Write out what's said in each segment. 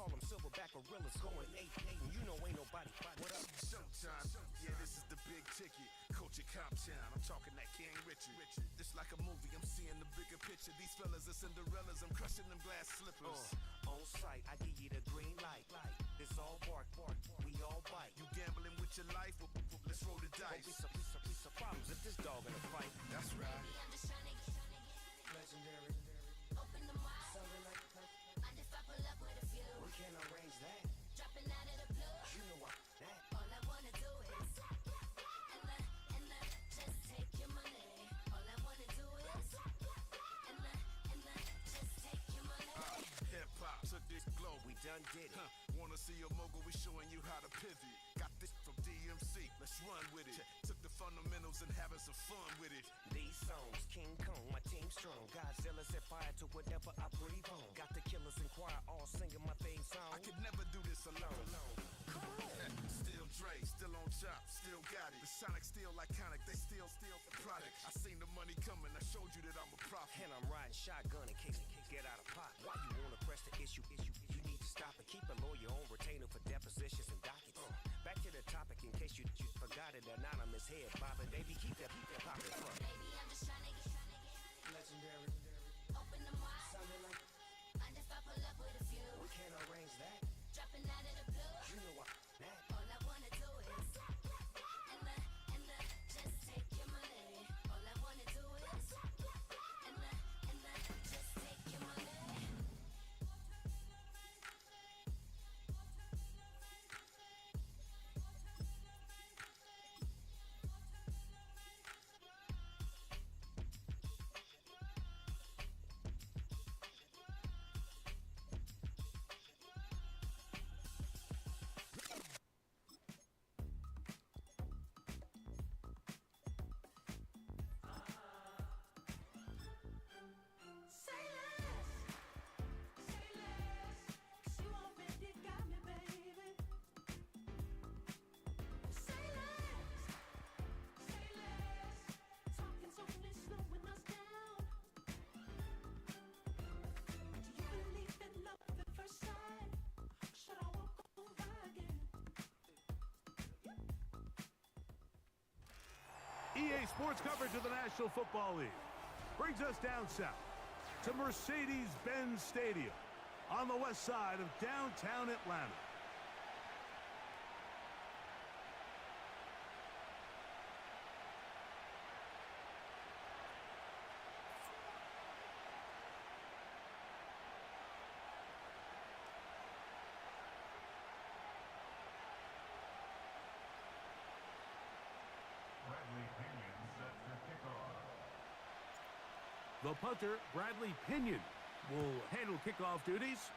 call them silverback gorillas going 8-8, and you know ain't nobody. What up? Showtime. Yeah, this is the big ticket. Culture Cop Town. I'm talking that King Richard. This like a movie. I'm seeing the bigger picture. These fellas are Cinderellas. I'm crushing them glass slippers. On sight, I give you the green light. It's all bark, we all bite. You gambling with your life? Well, let's roll the dice. Piece of problems if this dog in a fight. That's right. I'm just trying to get Legendary. open the wide. Something like that. Mind if I pull up with a few? We can arrange that. Dropping out of the blue. You know what that. All I wanna do is and just take your money. All I wanna do is and just take your money. Hip hop took this globe. We done did it. Wanna see a mogul? We showing you how to pivot. Got this from DMC. Let's run with it. Took the fundamentals and having some fun with it. These songs, King Kong, my team strong. Godzilla set fire to whatever I breathe on. Got the killers in choir all singing my theme song. I could never do this alone. Still Dre, still on top, still got it. The Sonic still iconic, they still the product. I seen the money coming, I showed you that I'm a prophet. And I'm riding shotgun in case get out of pocket. Why you wanna press the issue? You need to stop and keep a lawyer on retainer for depositions and dockets. Back to the topic in case you forgot it. Anonymous head bobbing, baby, keep that pocket front. Baby, I'm just trying to get Legendary. open the wide. Something like Mind if I pull up with a few? we can arrange that. Dropping out of the blue. You know what that. All I wanna do is and just take your money. All I wanna do is and just take your money. EA Sports coverage of the National Football League brings us down south to Mercedes-Benz Stadium on the west side of downtown Atlanta. The punter, Bradley Pinion, will handle kickoff duties.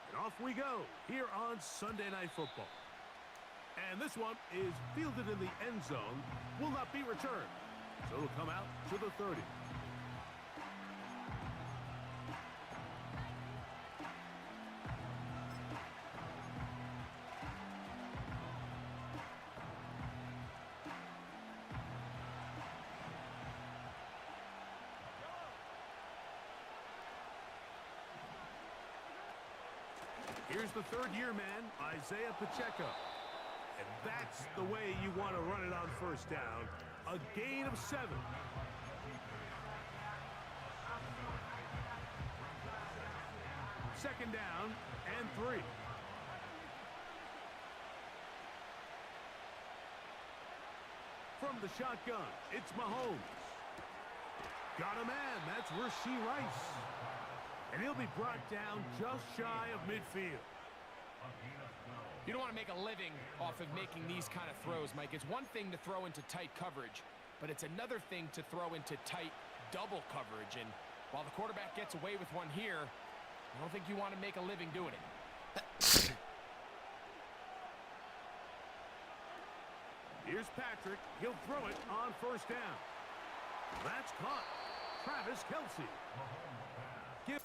And off we go here on Sunday Night Football. And this one is fielded in the end zone, will not be returned. So it'll come out to the 30. Here's the third-year man, Isaiah Pacheco. And that's the way you want to run it on first down. A gain of 7. Second down and 3. From the shotgun, it's Mahomes. Got a man, that's Rashee Rice. And he'll be brought down just shy of midfield. You don't want to make a living off of making these kind of throws, Mike. It's one thing to throw into tight coverage, but it's another thing to throw into tight double coverage. And while the quarterback gets away with one here, I don't think you want to make a living doing it. Here's Patrick. He'll throw it on first down. That's caught. Travis Kelce. Give.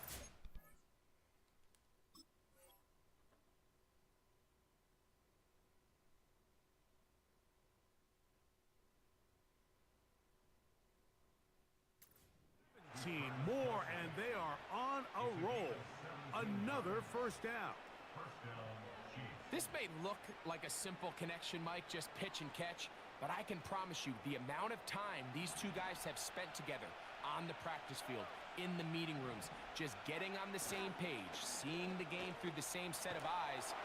More, and they are on a roll. Another first down. This may look like a simple connection, Mike, just pitch and catch, but I can promise you the amount of time these two guys have spent together on the practice field, in the meeting rooms, just getting on the same page, seeing the game through the same set of eyes,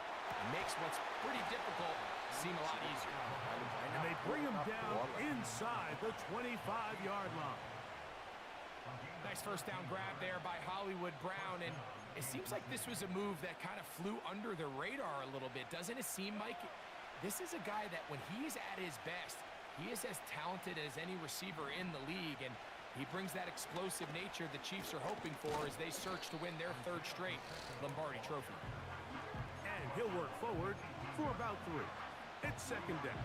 makes what's pretty difficult seem a lot easier. And they bring him down inside the 25-yard line. Nice first down grab there by Hollywood Brown, and it seems like this was a move that kind of flew under the radar a little bit. Doesn't it seem, Mike? This is a guy that when he's at his best, he is as talented as any receiver in the league, and he brings that explosive nature the Chiefs are hoping for as they search to win their third straight Lombardi Trophy. And he'll work forward for about 3. It's second down.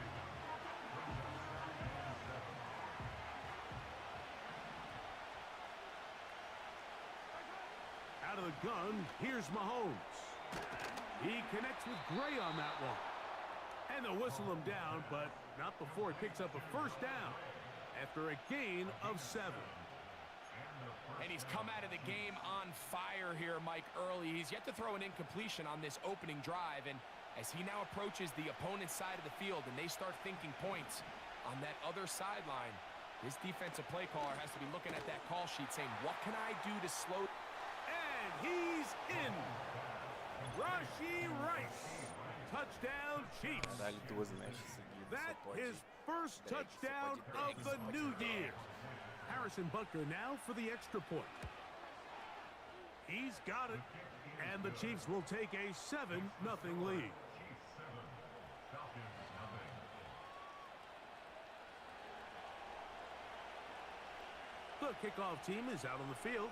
Out of the gun, here's Mahomes. He connects with Gray on that one. And they'll whistle him down, but not before he picks up a first down after a gain of 7. And he's come out of the game on fire here, Mike, early. He's yet to throw an incompletion on this opening drive, and as he now approaches the opponent's side of the field and they start thinking points on that other sideline, this defensive play caller has to be looking at that call sheet saying, what can I do to slow... And he's in. Rashee Rice. Touchdown, Chiefs. That is first touchdown of the new year. Harrison Butker now for the extra point. He's got it. And the Chiefs will take a 7-0 lead. The kickoff team is out on the field.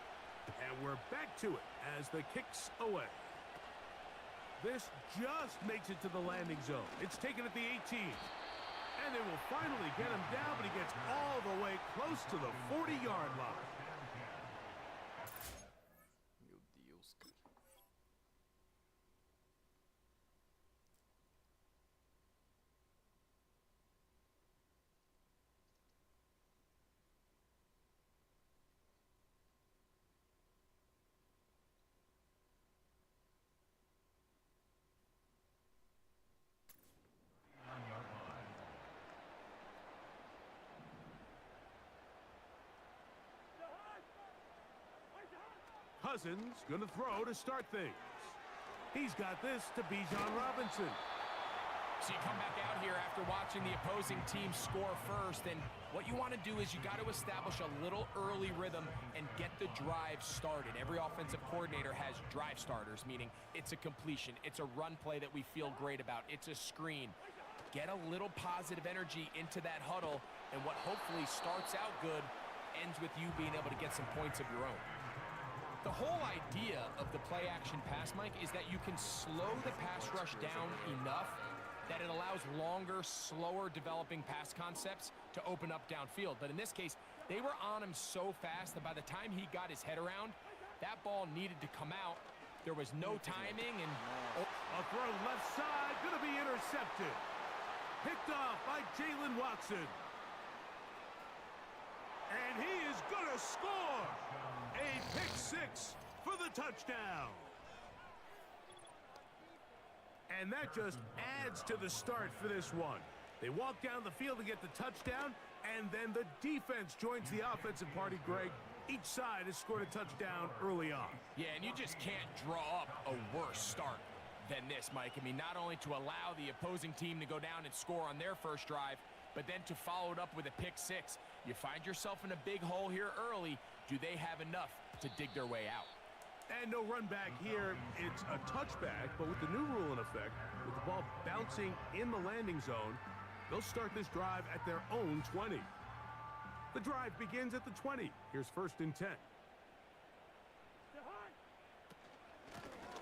And we're back to it as the kick's away. This just makes it to the landing zone. It's taken at the 18. And they will finally get him down, but he gets all the way close to the 40-yard line. Cousins going to throw to start things. He's got this to Bijan Robinson. So you come back out here after watching the opposing team score first, and what you want to do is you got to establish a little early rhythm and get the drive started. Every offensive coordinator has drive starters, meaning it's a completion, it's a run play that we feel great about, it's a screen. Get a little positive energy into that huddle, and what hopefully starts out good ends with you being able to get some points of your own. The whole idea of the play-action pass, Mike, is that you can slow the pass rush down enough that it allows longer, slower developing pass concepts to open up downfield. But in this case, they were on him so fast that by the time he got his head around, that ball needed to come out. There was no timing, and... A throw left side, going to be intercepted. Picked off by Jalen Watson. And he is going to score! A pick 6 for the touchdown. And that just adds to the start for this one. They walk down the field to get the touchdown, and then the defense joins the offensive party, Greg. Each side has scored a touchdown early on. Yeah, and you just can't draw up a worse start than this, Mike. I mean, not only to allow the opposing team to go down and score on their first drive, but then to follow it up with a pick 6. You find yourself in a big hole here early. Do they have enough to dig their way out? And no run back here. It's a touchback, but with the new rule in effect, with the ball bouncing in the landing zone, they'll start this drive at their own 20. The drive begins at the 20. Here's first and 10.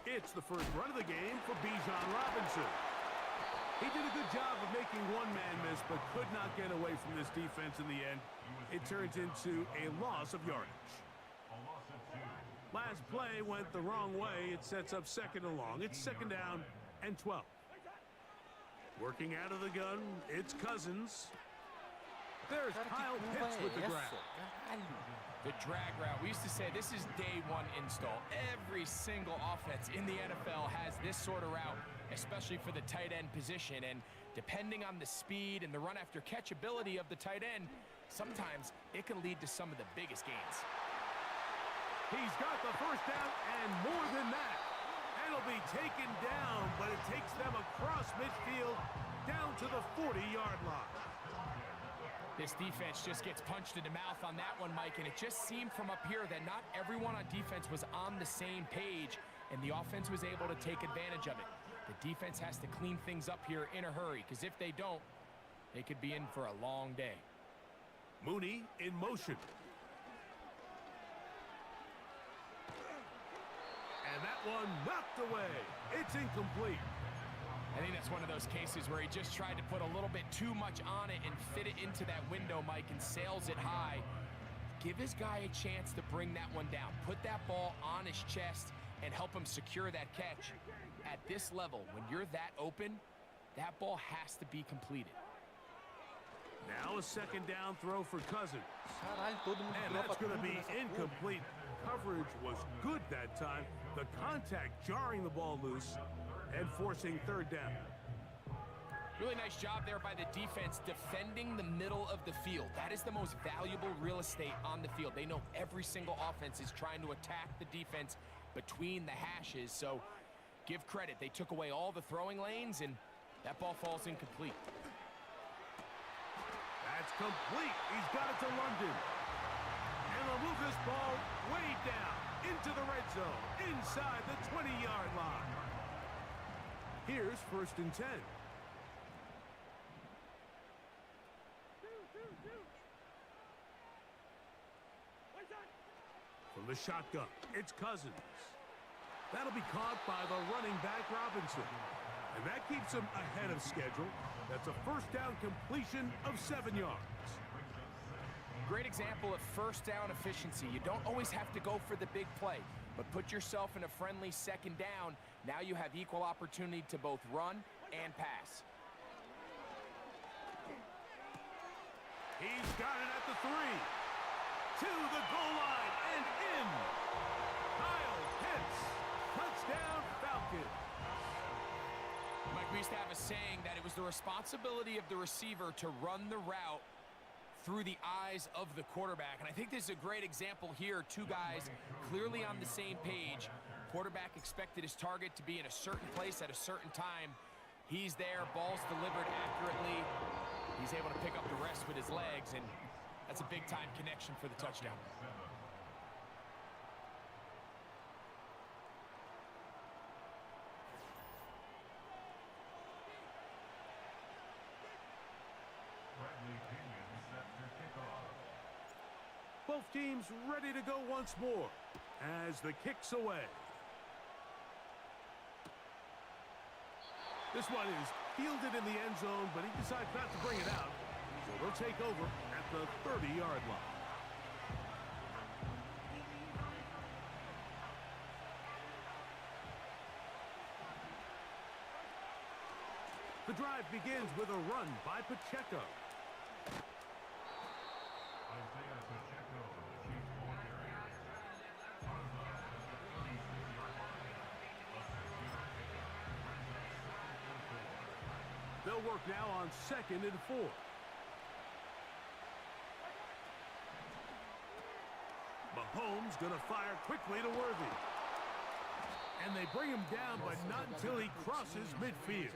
It's the first run of the game for Bijan Robinson. He did a good job of making one man miss, but could not get away from this defense in the end. It turns into a loss of yardage. Last play went the wrong way. It sets up second and long. It's second down and 12. Working out of the gun, it's Cousins. There's Kyle Pitts with the grab. The drag route. We used to say this is day one install. Every single offense in the NFL has this sort of route, especially for the tight end position. And depending on the speed and the run after catch ability of the tight end, sometimes it can lead to some of the biggest gains. He's got the first down and more than that. And it'll be taken down, but it takes them across midfield down to the 40-yard line. This defense just gets punched in the mouth on that one, Mike, and it just seemed from up here that not everyone on defense was on the same page, and the offense was able to take advantage of it. The defense has to clean things up here in a hurry, because if they don't, they could be in for a long day. Mooney in motion. And that one knocked away. It's incomplete. I think that's one of those cases where he just tried to put a little bit too much on it and fit it into that window, Mike, and sails it high. Give his guy a chance to bring that one down. Put that ball on his chest and help him secure that catch. At this level, when you're that open, that ball has to be completed. Now a second down throw for Cousins. Caralho, todo mundo And dropa that's going to tudo be nessa porra. incomplete. Coverage was good that time. The contact jarring the ball loose and forcing third down. Really nice job there by the defense defending the middle of the field. That is the most valuable real estate on the field. They know every single offense is trying to attack the defense between the hashes, so give credit. They took away all the throwing lanes, and that ball falls incomplete. That's complete. He's got it to London. And they'll move this ball way down into the red zone, inside the 20-yard line. Here's 1st and 10. From the shotgun, it's Cousins. That'll be caught by the running back Robinson. And that keeps him ahead of schedule. That's a first down completion of 7 yards. Great example of first down efficiency. You don't always have to go for the big play, but put yourself in a friendly second down. Now you have equal opportunity to both run and pass. He's got it at the 3. To the goal line and in. Kyle Pitts. Touchdown Falcons. Mike, we used to have a saying that it was the responsibility of the receiver to run the route through the eyes of the quarterback. And I think this is a great example here. Two guys clearly on the same page. Quarterback expected his target to be in a certain place at a certain time. He's there, ball's delivered accurately. He's able to pick up the rest with his legs, and that's a big-time connection for the touchdown. Both teams ready to go once more as the kick's away. This one is fielded in the end zone, but he decides not to bring it out. So they'll take over at the 30-yard line. The drive begins with a run by Pacheco. They'll work now on 2nd and 4. Mahomes gonna fire quickly to Worthy. And they bring him down, but not until he crosses midfield.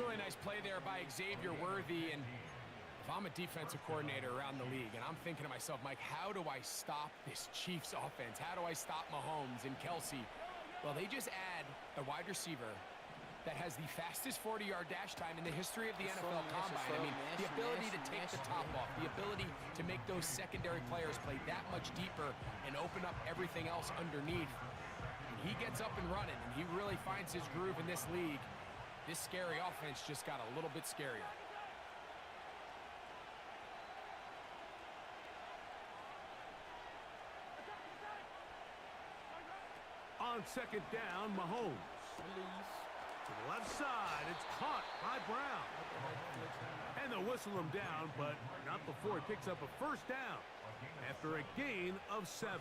Really nice play there by Xavier Worthy, and if I'm a defensive coordinator around the league and I'm thinking to myself, Mike, how do I stop this Chiefs offense? How do I stop Mahomes and Kelsey? Well, they just add a wide receiver that has the fastest 40-yard dash time in the history of the NFL Combine. I mean, the ability to take the top off, the ability to make those secondary players play that much deeper and open up everything else underneath. And he gets up and running, and he really finds his groove in this league. This scary offense just got a little bit scarier. On 2nd down, Mahomes. To the left side. It's caught by Brown. And they'll whistle him down, but not before he picks up a first down after a gain of 7.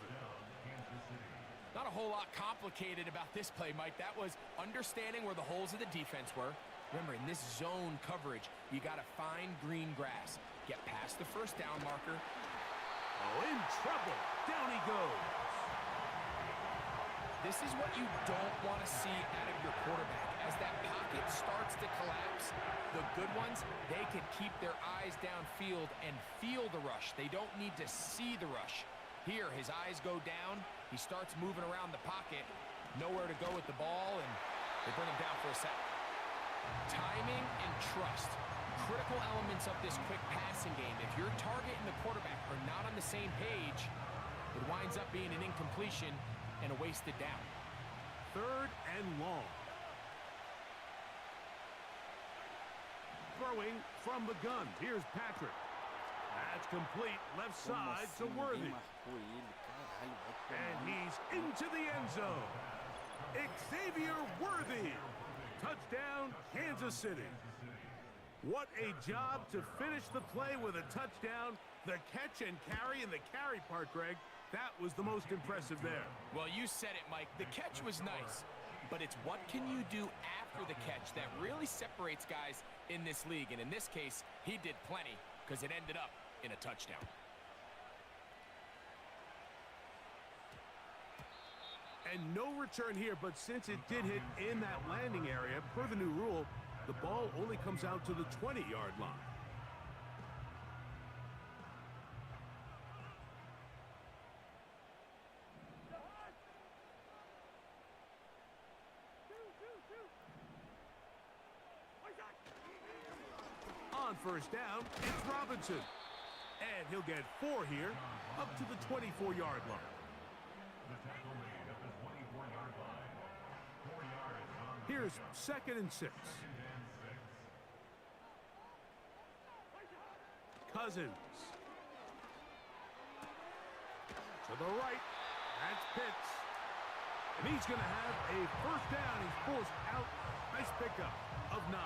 Not a whole lot complicated about this play, Mike. That was understanding where the holes of the defense were. Remember, in this zone coverage, you got to find green grass. Get past the first down marker. Oh, in trouble. Down he goes. This is what you don't want to see out of your quarterback. As that pocket starts to collapse, the good ones, they can keep their eyes downfield and feel the rush. They don't need to see the rush. Here, his eyes go down. He starts moving around the pocket. Nowhere to go with the ball, and they bring him down for a sack. Timing and trust. Critical elements of this quick passing game. If your target and the quarterback are not on the same page, it winds up being an incompletion and a wasted down. 3rd and long. Throwing from the gun. Here's Patrick. That's complete. Left side to Worthy. And he's into the end zone. Xavier Worthy. Touchdown, Kansas City. What a job to finish the play with a touchdown. The catch and carry, and the carry part, Greg, that was the most impressive there. Well, you said it, Mike. The catch was nice, but it's what can you do after the catch that really separates guys in this league. And in this case, he did plenty because it ended up in a touchdown. And no return here, but since it did hit in that landing area, per the new rule, the ball only comes out to the 20-yard line. On first down, it's Robinson. And he'll get 4 here, up to the 24-yard line. Here's 2nd and 6. Cousins. To the right. That's Pitts. And he's going to have a first down. He's forced out. Nice pickup of 9.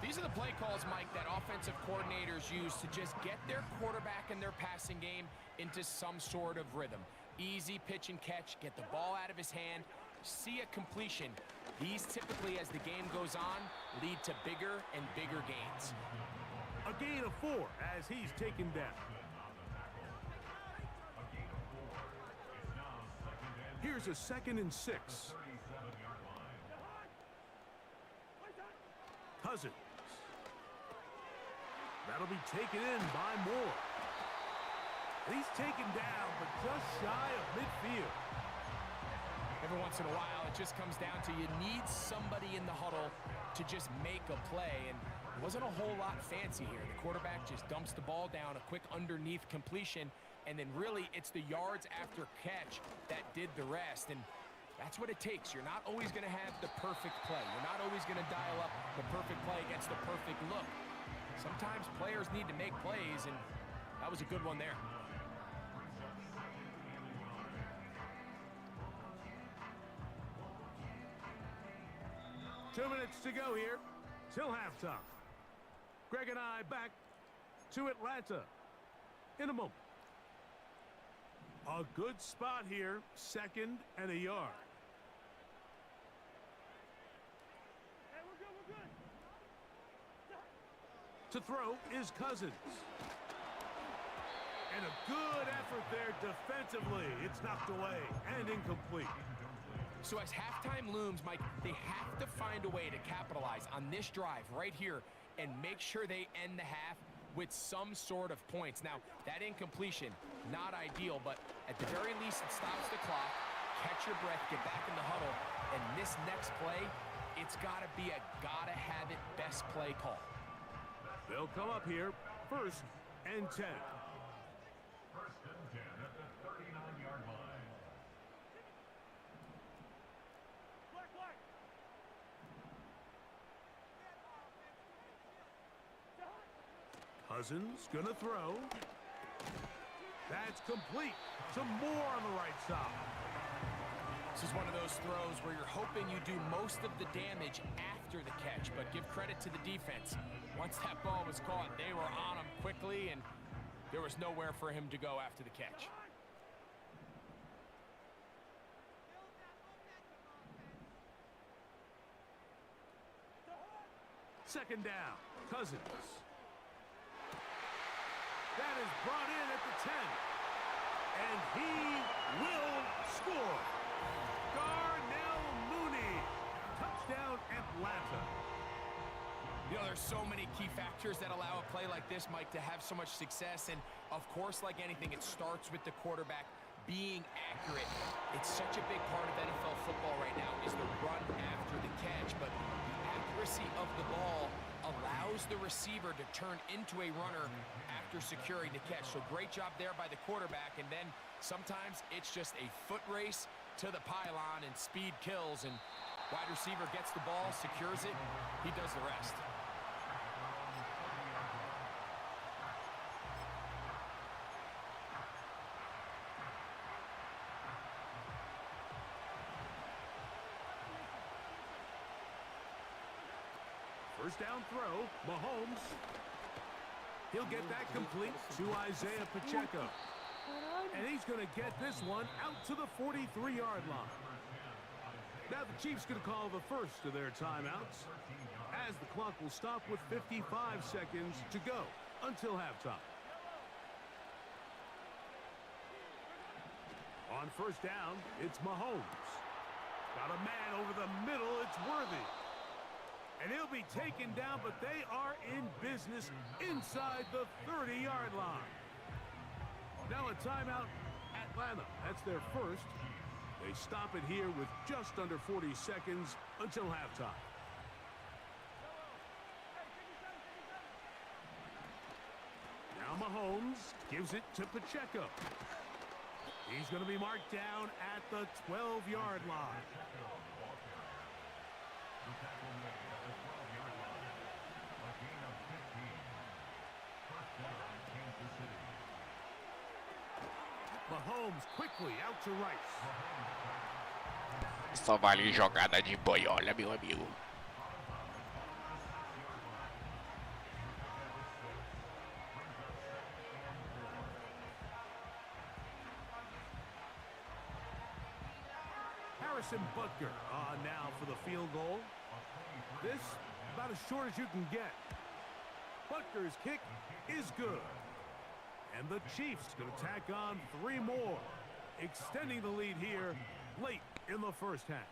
These are the play calls, Mike, that offensive coordinators use to just get their quarterback and their passing game into some sort of rhythm. Easy pitch and catch, get the ball out of his hand, see a completion. These typically, as the game goes on, lead to bigger and bigger gains. A gain of 4 as he's taken down. Here's a 2nd and 6. Cousins. That'll be taken in by Moore. He's taken down, but just shy of midfield. Every once in a while, it just comes down to you need somebody in the huddle to just make a play, and it wasn't a whole lot fancy here. The quarterback just dumps the ball down, a quick underneath completion, and then really it's the yards after catch that did the rest, and that's what it takes. You're not always going to have the perfect play. You're not always going to dial up the perfect play against the perfect look. Sometimes players need to make plays, and that was a good one there. Two minutes to go here till halftime. Greg and I back to Atlanta in a moment. A good spot here, 2nd and a yard. Hey, we're good. To throw is Cousins. And a good effort there defensively. It's knocked away and incomplete. So as halftime looms, Mike, they have to find a way to capitalize on this drive right here and make sure they end the half with some sort of points. Now, that incompletion, not ideal, but at the very least, it stops the clock. Catch your breath, get back in the huddle, and this next play, it's got to be a gotta-have-it best play call. They'll come up here, 1st and 10. First and 10 at the 39-yard line. Cousins gonna throw. That's complete to Moore on the right side. This is one of those throws where you're hoping you do most of the damage after the catch, but give credit to the defense. Once that ball was caught, they were on him quickly, and there was nowhere for him to go after the catch. Second down, Cousins. That is brought in at the 10. And he will score. Darnell Mooney. Touchdown, Atlanta. You know, there's so many key factors that allow a play like this, Mike, to have so much success. And, of course, like anything, it starts with the quarterback being accurate. It's such a big part of NFL football right now is the run after the catch. But the accuracy of the ball allows the receiver to turn into a runner after securing the catch. So great job there by the quarterback. And then sometimes it's just a foot race to the pylon and speed kills. And wide receiver gets the ball, secures it. He does the rest. First down throw, Mahomes. He'll get that complete to Isaiah Pacheco. And he's going to get this one out to the 43-yard line. Now the Chiefs going to call the first of their timeouts, as the clock will stop with 55 seconds to go until halftime. On first down, it's Mahomes. Got a man over the middle, it's Worthy. And he'll be taken down, but they are in business inside the 30-yard line. Now a timeout, Atlanta. That's their first. They stop it here with just under 40 seconds until halftime. Now Mahomes gives it to Pacheco. He's going to be marked down at the 12-yard line. Mahomes quickly out to Rice. Só vale jogada de boiola, meu amigo. Harrison Butker on now for the field goal. This about as short as you can get. Butker's kick is good. And the Chiefs going to tack on 3 more, extending the lead here late in the first half.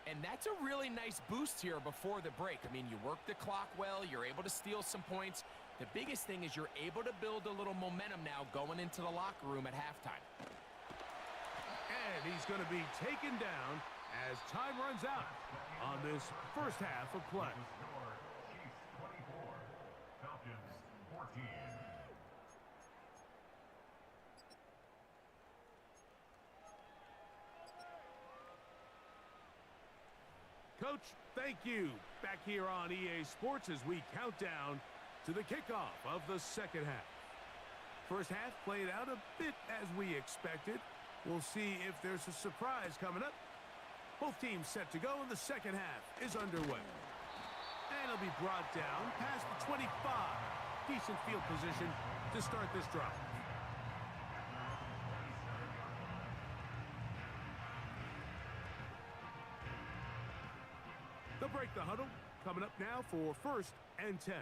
And that's a really nice boost here before the break. I mean, you work the clock well, you're able to steal some points. The biggest thing is you're able to build a little momentum now going into the locker room at halftime. And he's going to be taken down as time runs out on this first half of play. Chiefs 24, Falcons 14. Coach, thank you. Back here on EA Sports as we count down to the kickoff of the second half. First half played out a bit as we expected. We'll see if there's a surprise coming up. Both teams set to go, and the second half is underway. And it'll be brought down past the 25. Decent field position to start this drive. They'll break the huddle. Coming up now for first and 10.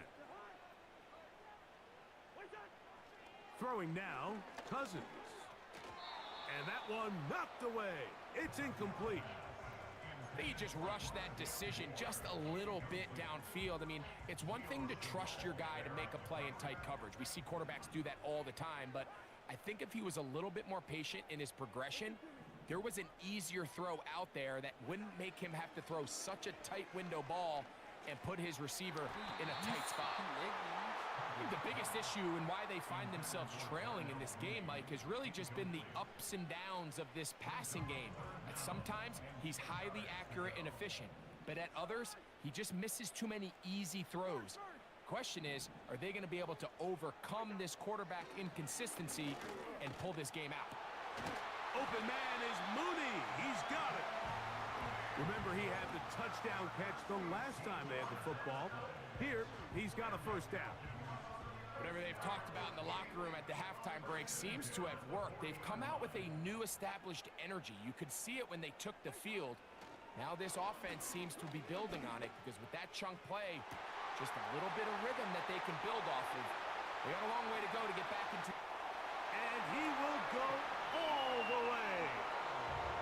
Throwing now, Cousins. And that one knocked away. It's incomplete. He just rushed that decision just a little bit downfield. I mean, it's one thing to trust your guy to make a play in tight coverage. We see quarterbacks do that all the time, but I think if he was a little bit more patient in his progression, there was an easier throw out there that wouldn't make him have to throw such a tight window ball and put his receiver in a tight spot. I think the biggest issue and why they find themselves trailing in this game, Mike, has really just been the ups and downs of this passing game. At sometimes, he's highly accurate and efficient, but at others, he just misses too many easy throws. Question is, are they going to be able to overcome this quarterback inconsistency and pull this game out? Open man is Mooney. He's got it. Remember, he had the touchdown catch the last time they had the football. Here, he's got a first down. Whatever they've talked about in the locker room at the halftime break seems to have worked. They've come out with a new established energy. You could see it when they took the field. Now this offense seems to be building on it because with that chunk play, just a little bit of rhythm that they can build off of. They got a long way to go to get back into... And he will go all the way.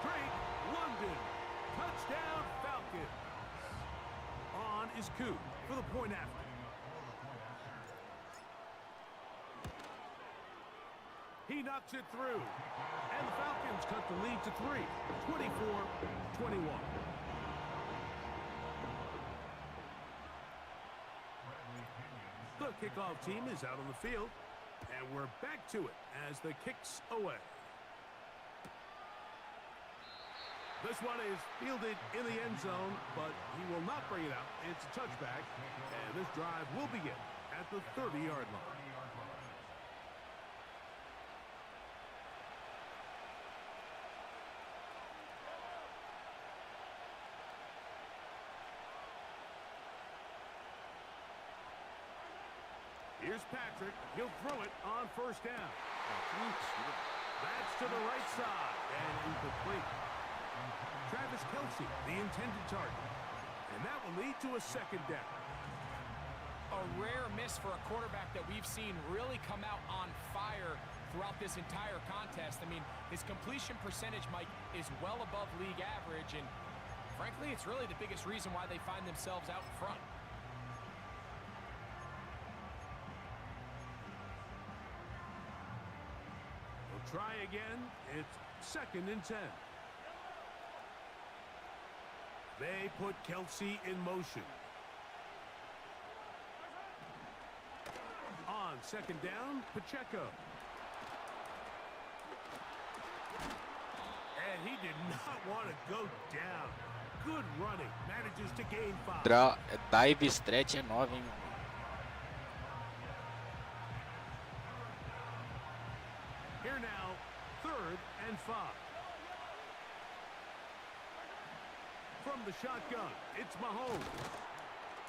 Drake London. Touchdown Falcons. On is Koo for the point after. He knocks it through. And the Falcons cut the lead to 3, 24-21. The kickoff team is out on the field. And we're back to it as the kick's away. This one is fielded in the end zone, but he will not bring it out. It's a touchback, and this drive will begin at the 30-yard line. Here's Patrick. He'll throw it on first down. That's to the right side and incomplete. Travis Kelce, the intended target. And that will lead to a second down. A rare miss for a quarterback that we've seen really come out on fire throughout this entire contest. I mean, his completion percentage, Mike, is well above league average. And frankly, it's really the biggest reason why they find themselves out in front. Try again. It's 2nd and 10. They put Kelce in motion. On 2nd down, Pacheco. And he did not want to go down. Good running. Manages to gain 5. Dive stretch é 9, hein? Here now, 3rd and 5. From the shotgun, it's Mahomes.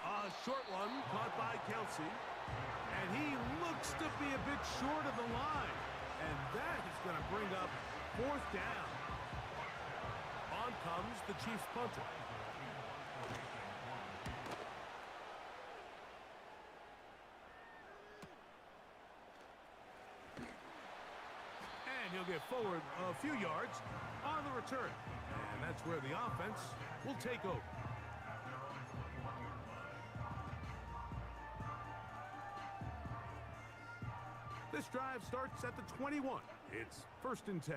A short one caught by Kelce. And he looks to be a bit short of the line. And that is going to bring up 4th down. On comes the Chiefs punter. He'll get forward a few yards on the return. And that's where the offense will take over. This drive starts at the 21. It's 1st and 10.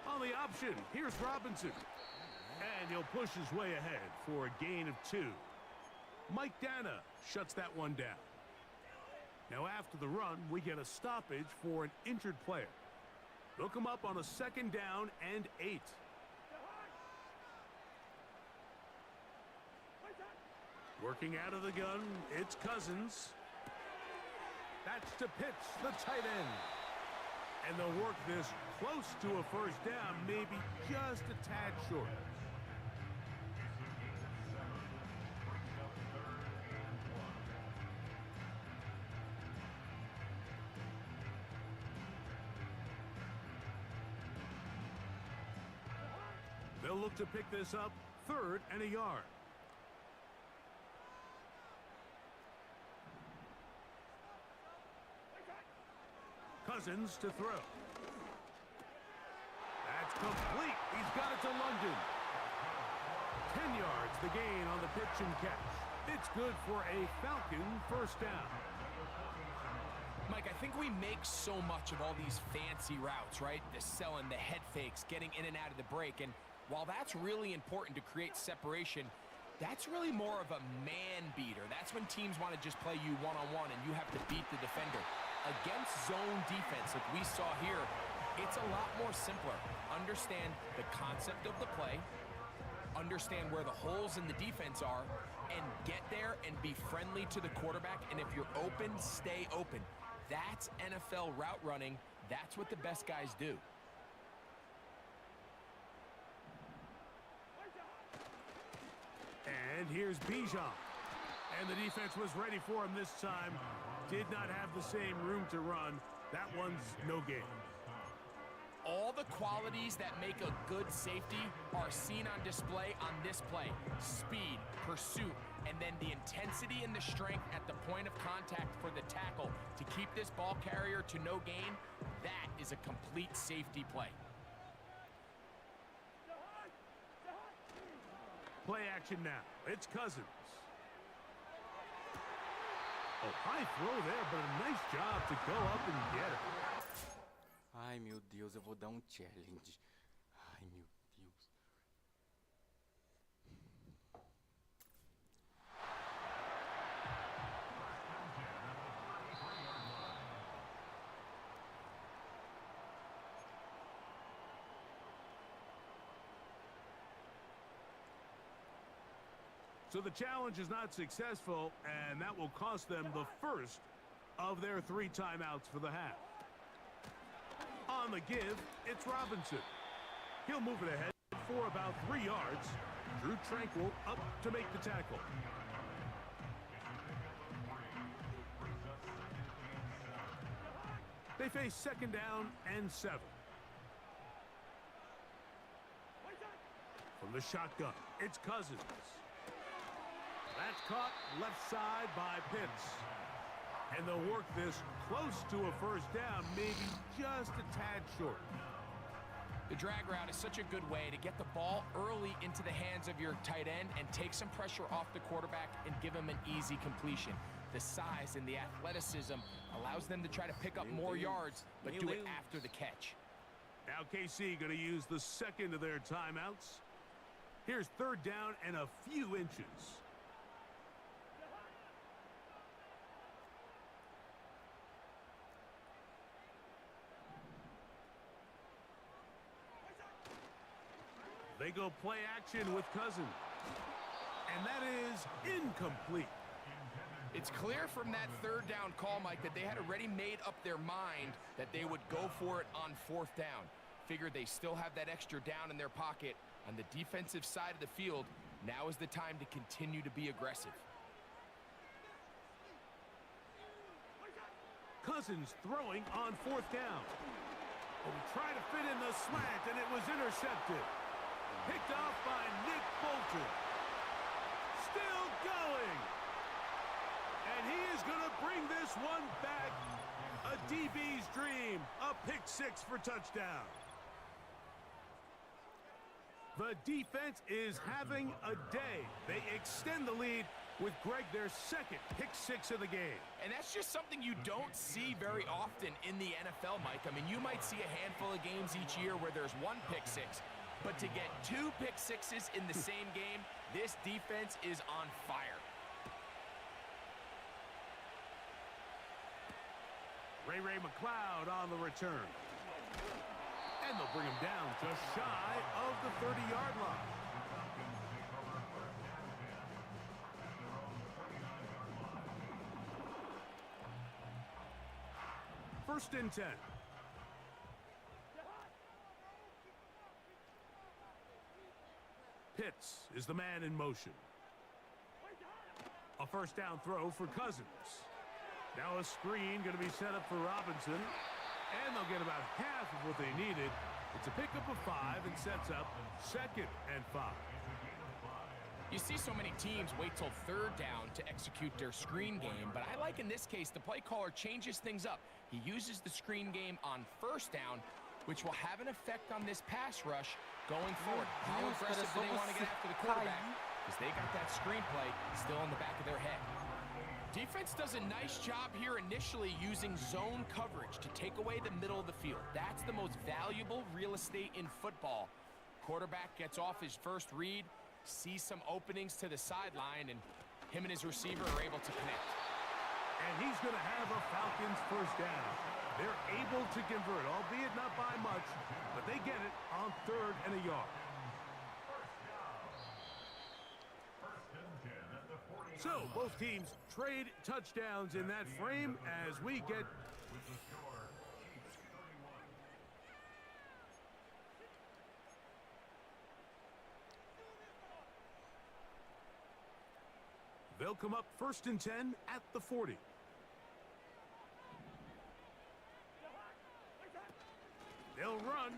On the option, here's Robinson. And he'll push his way ahead for a gain of 2. Mike Dana shuts that one down. Now after the run, we get a stoppage for an injured player. They'll come up on a 2nd down and 8. Working out of the gun, it's Cousins. That's to Pitts, the tight end. And they'll work this close to a 1st down, maybe just a tad short. They'll look to pick this up 3rd and a yard. Cousins to throw. That's complete. He's got it to London. 10 yards the gain on the pitch and catch. It's good for a Falcon 1st down. Mike, I think we make so much of all these fancy routes, right? The selling, the head fakes, getting in and out of the break. And while that's really important to create separation, that's really more of a man beater. That's when teams want to just play you one-on-one and you have to beat the defender. Against zone defense, like we saw here, it's a lot more simpler. Understand the concept of the play, understand where the holes in the defense are, and get there and be friendly to the quarterback. And if you're open, stay open. That's NFL route running. That's what the best guys do. And here's Bijan. And the defense was ready for him this time. Did not have the same room to run. That one's no gain. All the qualities that make a good safety are seen on display on this play. Speed, pursuit, and then the intensity and the strength at the point of contact for the tackle to keep this ball carrier to no gain. That is a complete safety play. Play action now. It's Cousins. Oh, high throw there, but a nice job to go up and get it. Ai, meu Deus, eu vou dar challenge. Ai, meu Deus. So the challenge is not successful, and that will cost them the first of their 3 timeouts for the half. On the give, it's Robinson. He'll move it ahead for about 3 yards. Drew Tranquil up to make the tackle. They face 2nd down and 7. From the shotgun, it's Cousins. That's caught left side by Pitts. And they'll work this close to a 1st down, maybe just a tad short. The drag route is such a good way to get the ball early into the hands of your tight end and take some pressure off the quarterback and give him an easy completion. The size and the athleticism allows them to try to pick up more yards, but do it after the catch. Now KC going to use the 2nd of their timeouts. Here's 3rd down and a few inches. They go play action with Cousins. And that is incomplete. It's clear from that 3rd down call, Mike, that they had already made up their mind that they would go for it on 4th down. Figure they still have that extra down in their pocket on the defensive side of the field. Now is the time to continue to be aggressive. Cousins throwing on 4th down. He tried to fit in the slant, and it was intercepted. Picked off by Nick Bolton. Still going. And he is going to bring this one back. A DB's dream. A pick-6 for touchdown. The defense is having a day. They extend the lead with Greg their 2nd pick-6 of the game. And that's just something you don't see very often in the NFL, Mike. I mean, you might see a handful of games each year where there's 1 pick-6. But to get 2 pick-6s in the same game, this defense is on fire. Ray McLeod on the return. And they'll bring him down just shy of the 30-yard line. First and 10. Pitts is the man in motion. A 1st down throw for Cousins. Now a screen going to be set up for Robinson. And they'll get about half of what they needed. It's a pickup of 5 and sets up 2nd and 5. You see so many teams wait till 3rd down to execute their screen game, but I like in this case the play caller changes things up. He uses the screen game on 1st down, which will have an effect on this pass rush going forward. How aggressive do they want to get after the quarterback? Because they got that screen play still in the back of their head. Defense does a nice job here initially using zone coverage to take away the middle of the field. That's the most valuable real estate in football. Quarterback gets off his first read, sees some openings to the sideline, and him and his receiver are able to connect. And he's going to have a Falcons 1st down. They're able to convert, albeit not by much, but they get it on 3rd and a yard. So, both teams trade touchdowns in that frame as we get... They'll come up 1st and 10 at the 40. They'll run.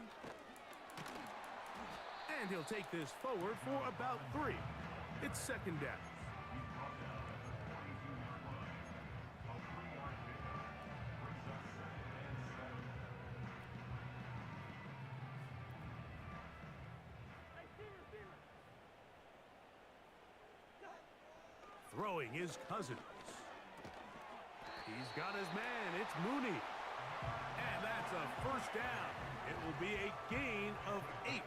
And he'll take this forward for about 3. It's 2nd down. Throwing is Cousins. He's got his man. It's Mooney. And that's a 1st down. It will be a gain of 8.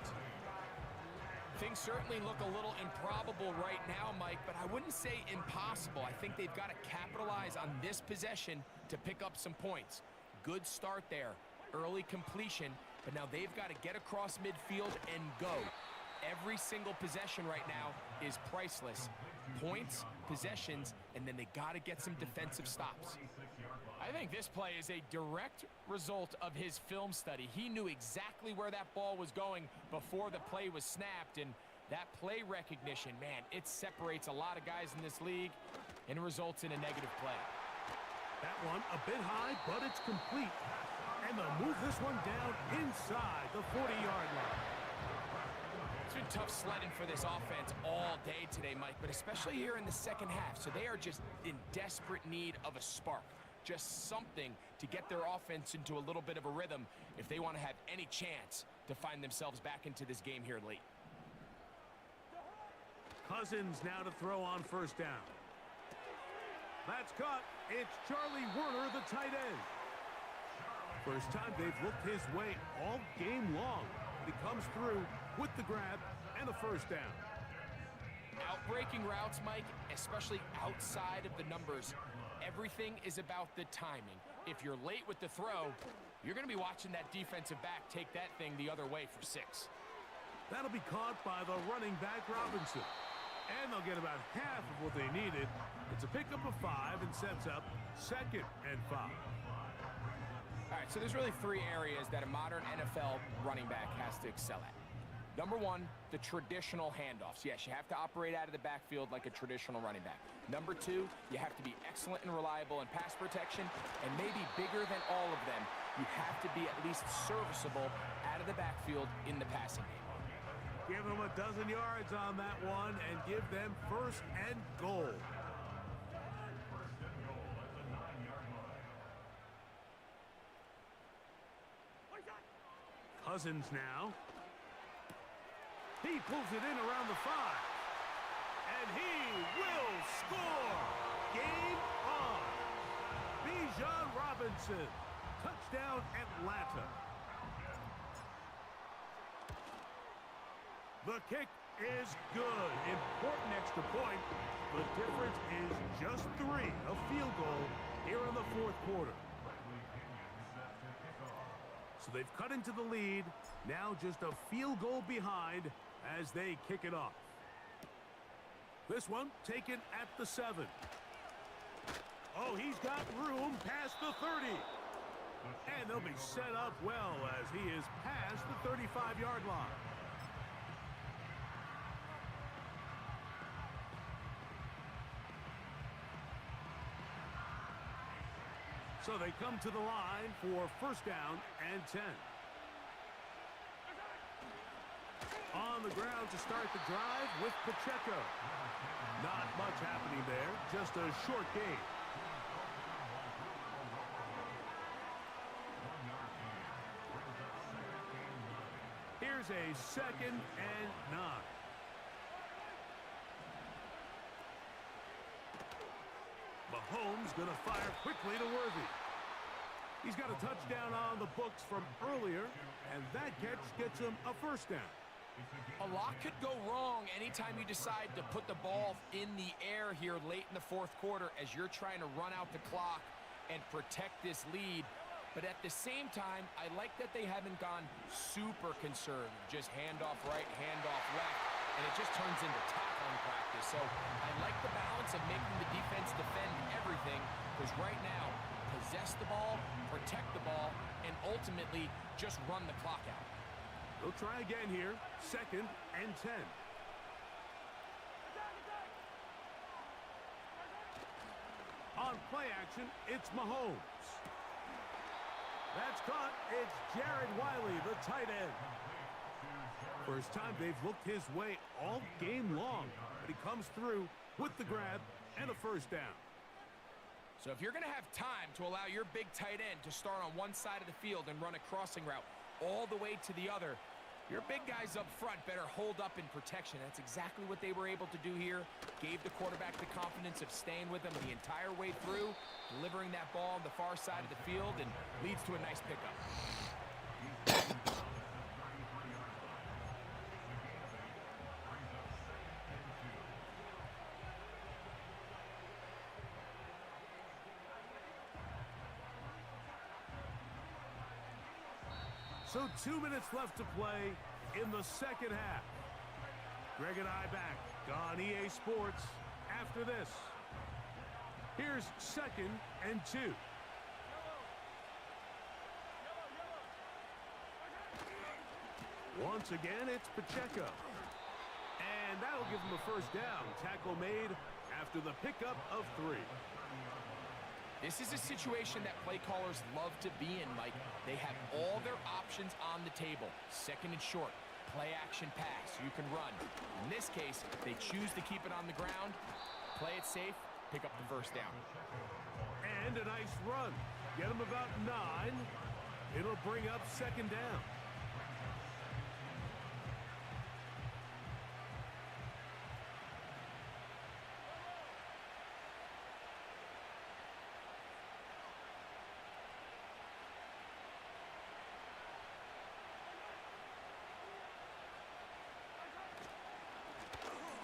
Things certainly look a little improbable right now, Mike, but I wouldn't say impossible. I think they've got to capitalize on this possession to pick up some points. Good start there. Early completion, but now they've got to get across midfield and go. Every single possession right now is priceless. Points, possessions, and then they got to get some defensive stops. I think this play is a direct result of his film study. He knew exactly where that ball was going before the play was snapped, and that play recognition, man, it separates a lot of guys in this league and results in a negative play. That one a bit high, but it's complete. And they'll move this one down inside the 40-yard line. It's been tough sledding for this offense all day today, Mike, but especially here in the second half. So they are just in desperate need of a spark. Just something to get their offense into a little bit of a rhythm if they want to have any chance to find themselves back into this game here late. Cousins now to throw on 1st down. That's caught. It's Charlie Werner, the tight end. First time they've looked his way all game long. He comes through with the grab and a 1st down. Outbreaking routes, Mike, especially outside of the numbers, everything is about the timing. If you're late with the throw, you're going to be watching that defensive back take that thing the other way for 6. That'll be caught by the running back Robinson. And they'll get about half of what they needed. It's a pickup of 5 and sets up 2nd and 5. All right, so there's really 3 areas that a modern NFL running back has to excel at. Number 1, the traditional handoffs. Yes, you have to operate out of the backfield like a traditional running back. Number 2, you have to be excellent and reliable in pass protection, and maybe bigger than all of them, you have to be at least serviceable out of the backfield in the passing game. Give them a dozen yards on that one and give them 1st and goal. Cousins now. He pulls it in around the 5. And he will score. Game on. Bijan Robinson. Touchdown Atlanta. The kick is good. Important extra point. The difference is just 3. A field goal here in the 4th quarter. So they've cut into the lead. Now just a field goal behind as they kick it off. This one taken at the 7. Oh, he's got room past the 30. And they'll be set up well as he is past the 35-yard line. So they come to the line for 1st down and 10. On the ground to start the drive with Pacheco. Not much happening there, just a short gain. Here's a 2nd and 9. Mahomes gonna fire quickly to Worthy. He's got a touchdown on the books from earlier, and that catch gets him a 1st down. A lot could go wrong anytime you decide to put the ball in the air here late in the 4th quarter as you're trying to run out the clock and protect this lead. But at the same time, I like that they haven't gone super conservative. Just handoff right, handoff left, and it just turns into tackle in practice. So I like the balance of making the defense defend everything, because right now, possess the ball, protect the ball, and ultimately just run the clock out. They'll try again here. 2nd and 10. On play action, it's Mahomes. That's caught. It's Jared Wiley, the tight end. First time they've looked his way all game long, but he comes through with the grab and a first down. So if you're going to have time to allow your big tight end to start on one side of the field and run a crossing route all the way to the other, your big guys up front better hold up in protection. That's exactly what they were able to do here. Gave the quarterback the confidence of staying with him the entire way through, delivering that ball on the far side of the field, and leads to a nice pickup. So 2 minutes left to play in the second half. Greg and I back on EA Sports after this. Here's 2nd and 2. Once again, it's Pacheco. And that'll give him a first down. Tackle made after the pickup of 3. This is a situation that play callers love to be in, Mike. They have all their options on the table. 2nd and short, play action pass, you can run. In this case, they choose to keep it on the ground, play it safe, pick up the first down. And a nice run. Get him about 9. It'll bring up 2nd down.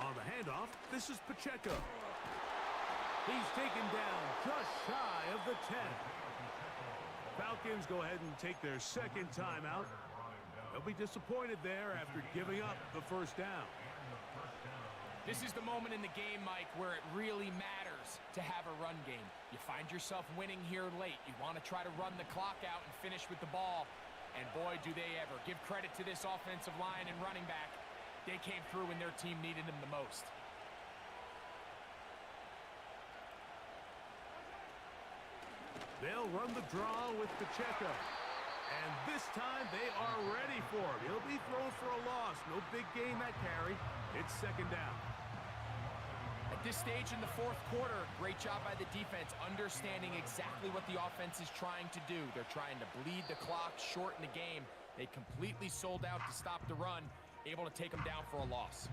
On the handoff, this is Pacheco. He's taken down just shy of the 10. Falcons go ahead and take their 2nd timeout. They'll be disappointed there after giving up the first down. This is the moment in the game, Mike, where it really matters to have a run game. You find yourself winning here late. You want to try to run the clock out and finish with the ball. And boy, do they ever. Give credit to this offensive line and running back. They came through when their team needed them the most. They'll run the draw with Pacheco. And this time they are ready for him. He'll be thrown for a loss. No big gain that carry. It's 2nd down. At this stage in the 4th quarter, great job by the defense, understanding exactly what the offense is trying to do. They're trying to bleed the clock, shorten the game. They completely sold out to stop the run, able to take them down for a loss.